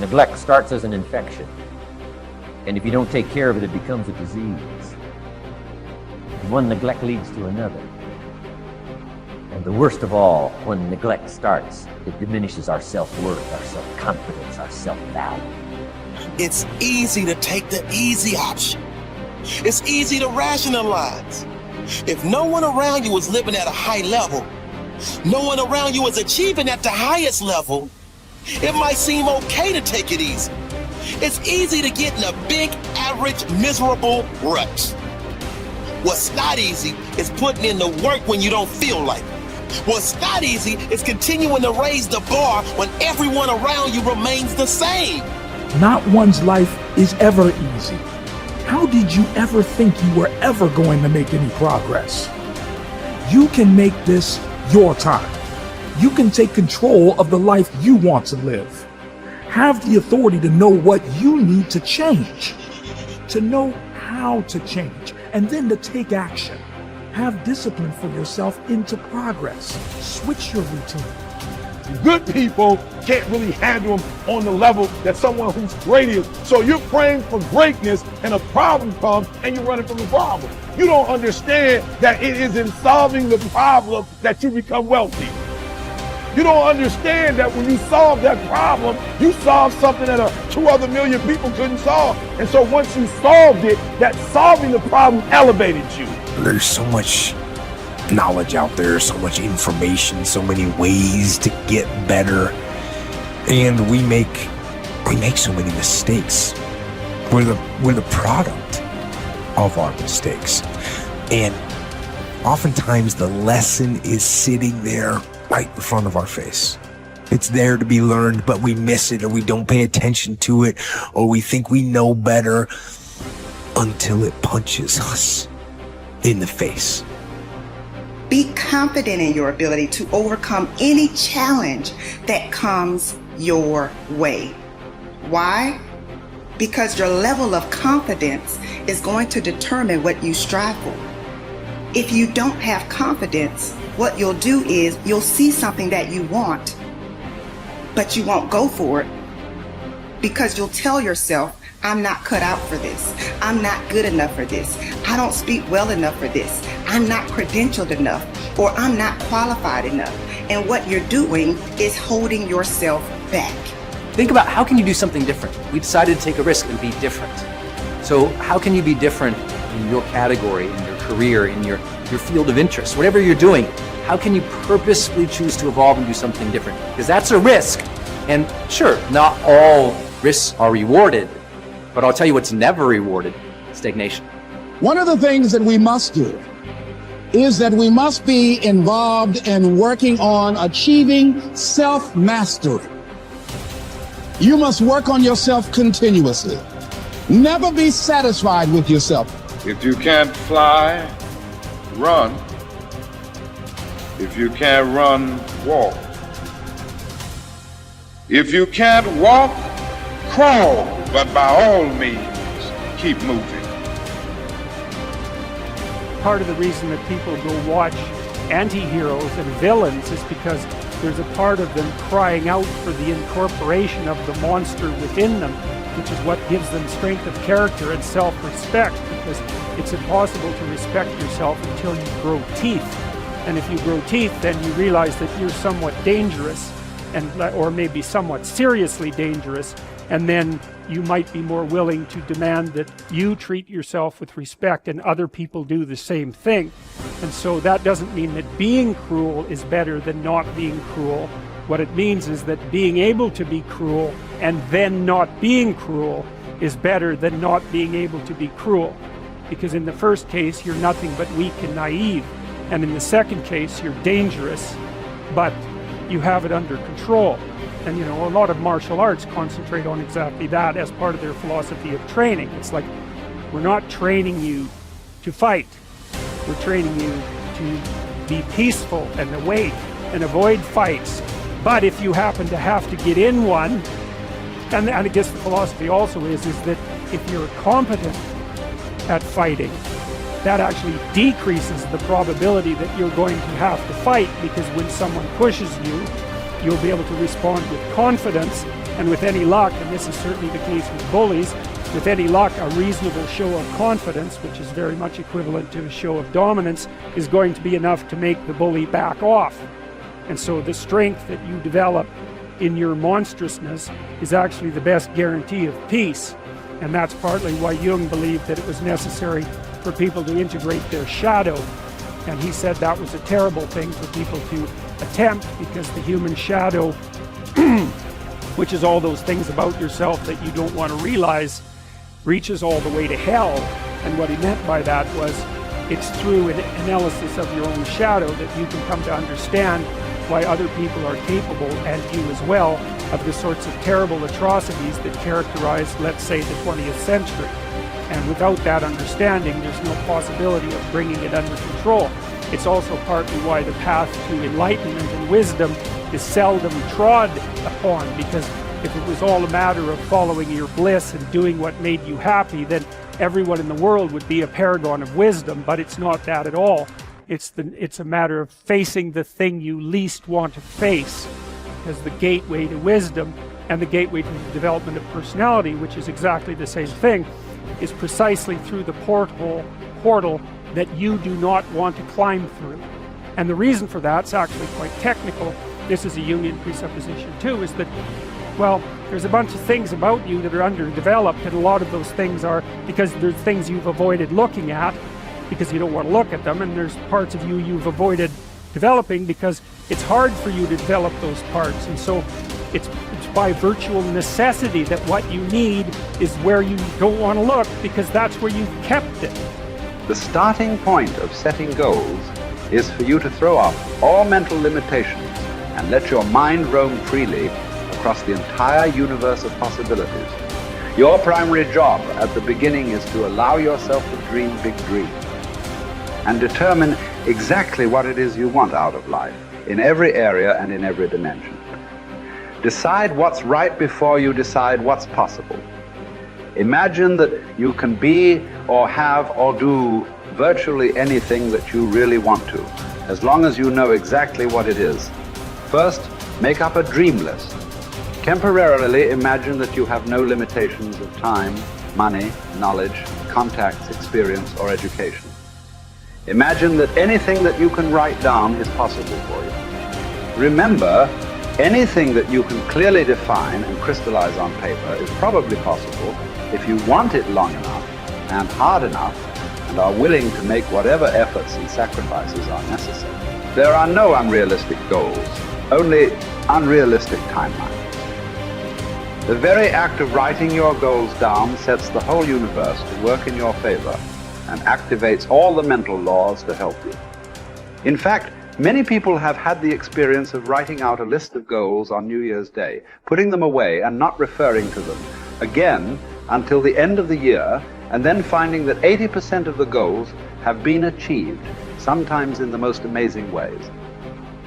Neglect starts as an infection, and if you don't take care of it, it becomes a disease. And one neglect leads to another. And the worst of all, when neglect starts, it diminishes our self-worth, our self-confidence, our self-value. It's easy to take the easy option. It's easy to rationalize. If no one around you is living at a high level, no one around you is achieving at the highest level, it might seem okay to take it easy. It's easy to get in a big, average, miserable rut. What's not easy is putting in the work when you don't feel like it. What's not easy is continuing to raise the bar when everyone around you remains the same. Not one's life is ever easy. How did you ever think you were ever going to make any progress? You can make this your time. You can take control of the life you want to live. Have the authority to know what you need to change, to know how to change, and then to take action. Have discipline for yourself into progress. Switch your routine. Good people can't really handle them on the level that someone who's great is. So you're praying for greatness and a problem comes and you're running from the problem. You don't understand that it is in solving the problem that you become wealthy. You don't understand that when you solve that problem, you solve something that 2 other million people couldn't solve. And so once you solved it, that solving the problem elevated you. There's so much knowledge out there, so much information, so many ways to get better. And we make so many mistakes. We're the product of our mistakes. And oftentimes the lesson is sitting there right in front of our face. It's there to be learned, but we miss it, or we don't pay attention to it, or we think we know better until it punches us in the face. Be confident in your ability to overcome any challenge that comes your way. Why? Because your level of confidence is going to determine what you strive for. If you don't have confidence, what you'll do is you'll see something that you want, but you won't go for it because you'll tell yourself, I'm not cut out for this. I'm not good enough for this. I don't speak well enough for this. I'm not credentialed enough, or I'm not qualified enough. And what you're doing is holding yourself back. Think about, how can you do something different? We decided to take a risk and be different. So how can you be different in your category, in your career, in your field of interest, whatever you're doing? How can you purposefully choose to evolve and do something different? Because that's a risk. And sure, not all risks are rewarded, but I'll tell you what's never rewarded: stagnation. One of the things that we must do is that we must be involved in working on achieving self-mastery. You must work on yourself continuously. Never be satisfied with yourself. If you can't fly, run. If you can't run, walk. If you can't walk, crawl. But by all means, keep moving. Part of the reason that people go watch anti-heroes and villains is because there's a part of them crying out for the incorporation of the monster within them, which is what gives them strength of character and self-respect, because it's impossible to respect yourself until you grow teeth. And if you grow teeth, then you realize that you're somewhat dangerous, or maybe somewhat seriously dangerous, and then you might be more willing to demand that you treat yourself with respect and other people do the same thing. And so that doesn't mean that being cruel is better than not being cruel. What it means is that being able to be cruel and then not being cruel is better than not being able to be cruel. Because in the first case, you're nothing but weak and naive. And in the second case, you're dangerous, but you have it under control. And a lot of martial arts concentrate on exactly that as part of their philosophy of training. It's like, we're not training you to fight. We're training you to be peaceful and awake and avoid fights. But if you happen to have to get in one, and I guess the philosophy also is that if you're competent at fighting, that actually decreases the probability that you're going to have to fight, because when someone pushes you, you'll be able to respond with confidence And with any luck, and this is certainly the case with bullies, with any luck, a reasonable show of confidence, which is very much equivalent to a show of dominance, is going to be enough to make the bully back off. And so the strength that you develop in your monstrousness is actually the best guarantee of peace. And that's partly why Jung believed that it was necessary for people to integrate their shadow. And he said that was a terrible thing for people to attempt, because the human shadow, which is all those things about yourself that you don't want to realize, reaches all the way to hell. And what he meant by that was, it's through an analysis of your own shadow that you can come to understand why other people are capable, and you as well, of the sorts of terrible atrocities that characterize, let's say, the 20th century. And without that understanding, there's no possibility of bringing it under control. It's also partly why the path to enlightenment and wisdom is seldom trod upon, because if it was all a matter of following your bliss and doing what made you happy, then everyone in the world would be a paragon of wisdom. But it's not that at all. It's a matter of facing the thing you least want to face as the gateway to wisdom, and the gateway to the development of personality, which is exactly the same thing, is precisely through the portal that you do not want to climb through. And the reason for that's actually quite technical. This is a Jungian presupposition too, is that, well, there's a bunch of things about you that are underdeveloped, and a lot of those things are because there's things you've avoided looking at because you don't want to look at them, and there's parts of you you've avoided developing because it's hard for you to develop those parts. And so it's by virtual necessity that what you need is where you don't want to look, because that's where you've kept it. The starting point of setting goals is for you to throw off all mental limitations and let your mind roam freely across the entire universe of possibilities. Your primary job at the beginning is to allow yourself to dream big dreams and determine exactly what it is you want out of life, in every area and in every dimension. Decide what's right before you decide what's possible. Imagine that you can be or have or do virtually anything that you really want to, as long as you know exactly what it is. First, make up a dream list. Temporarily imagine that you have no limitations of time, money, knowledge, contacts, experience, or education. Imagine that anything that you can write down is possible for you. Remember, anything that you can clearly define and crystallize on paper is probably possible if you want it long enough and hard enough and are willing to make whatever efforts and sacrifices are necessary. There are no unrealistic goals, only unrealistic timelines. The very act of writing your goals down sets the whole universe to work in your favor and activates all the mental laws to help you. In fact, many people have had the experience of writing out a list of goals on New Year's Day, putting them away and not referring to them again until the end of the year, and then finding that 80% of the goals have been achieved, sometimes in the most amazing ways.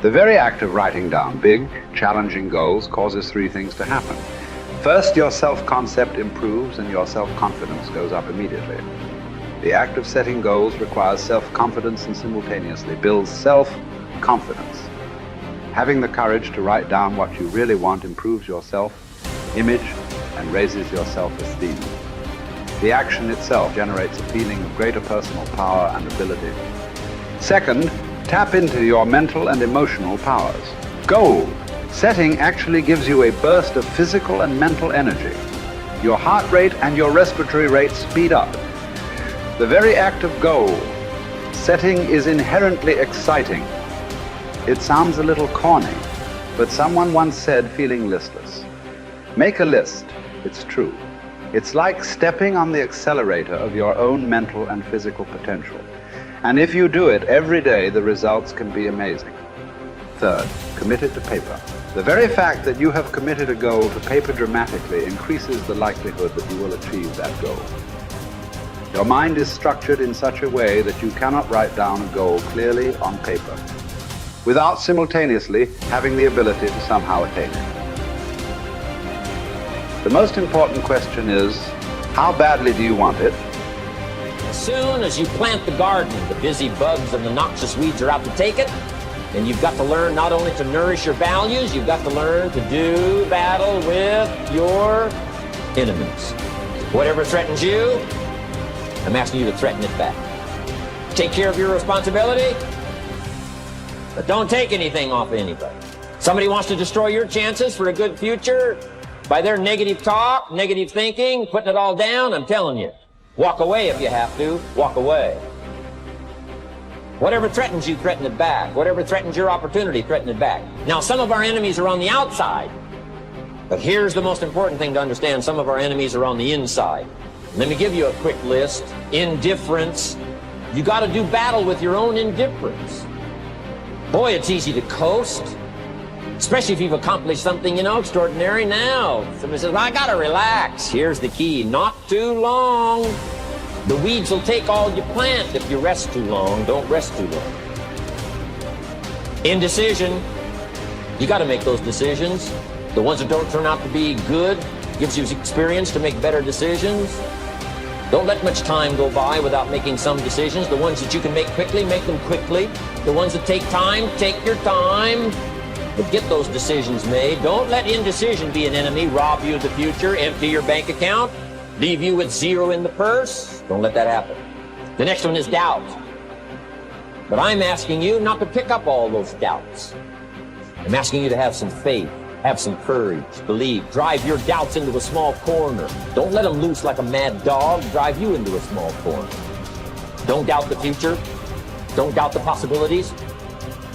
The very act of writing down big, challenging goals causes three things to happen. First, your self-concept improves and your self-confidence goes up immediately. The act of setting goals requires self-confidence and simultaneously builds self-confidence. Having the courage to write down what you really want improves your self-image and raises your self-esteem. The action itself generates a feeling of greater personal power and ability. Second, tap into your mental and emotional powers. Goal setting actually gives you a burst of physical and mental energy. Your heart rate and your respiratory rate speed up. The very act of goal setting is inherently exciting. It sounds a little corny, but someone once said, feeling listless. Make a list, it's true. It's like stepping on the accelerator of your own mental and physical potential. And if you do it every day, the results can be amazing. Third, commit it to paper. The very fact that you have committed a goal to paper dramatically increases the likelihood that you will achieve that goal. Your mind is structured in such a way that you cannot write down a goal clearly on paper without simultaneously having the ability to somehow attain it. The most important question is, how badly do you want it? As soon as you plant the garden, the busy bugs and the noxious weeds are out to take it. And you've got to learn not only to nourish your values, you've got to learn to do battle with your enemies. Whatever threatens you, I'm asking you to threaten it back. Take care of your responsibility, but don't take anything off of anybody. Somebody wants to destroy your chances for a good future by their negative talk, negative thinking, putting it all down. I'm telling you, walk away if you have to. Walk away. Whatever threatens you, threaten it back. Whatever threatens your opportunity, threaten it back. Now, some of our enemies are on the outside, but here's the most important thing to understand. Some of our enemies are on the inside. Let me give you a quick list. Indifference. You got to do battle with your own indifference. Boy, it's easy to coast, especially if you've accomplished something, extraordinary. Now, somebody says, I got to relax. Here's the key. Not too long. The weeds will take all you plant if you rest too long. Don't rest too long. Indecision. You got to make those decisions. The ones that don't turn out to be good gives you experience to make better decisions. Don't let much time go by without making some decisions. The ones that you can make quickly, make them quickly. The ones that take time, take your time. But get those decisions made. Don't let indecision be an enemy, rob you of the future, empty your bank account, leave you with zero in the purse. Don't let that happen. The next one is doubt. But I'm asking you not to pick up all those doubts. I'm asking you to have some faith, have some courage, believe. Drive your doubts into a small corner. Don't let them loose like a mad dog. Drive you into a small corner. Don't doubt the future. Don't doubt the possibilities.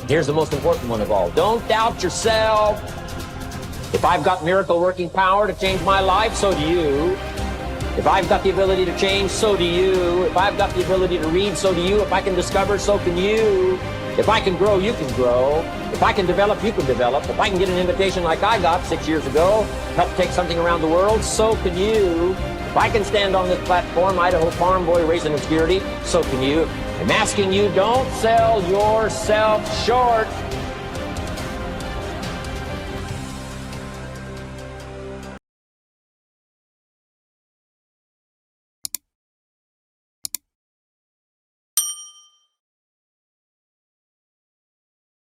Here's the most important one of all. Don't doubt yourself. If I've got miracle working power to change my life, so do you. If I've got the ability to change, so do you. If I've got the ability to read, so do you. If I can discover, so can you. If I can grow, you can grow. If I can develop, you can develop. If I can get an invitation like I got 6 years ago, help take something around the world, so can you. If I can stand on this platform, Idaho farm boy raising obscurity, so can you. I'm asking you, don't sell yourself short.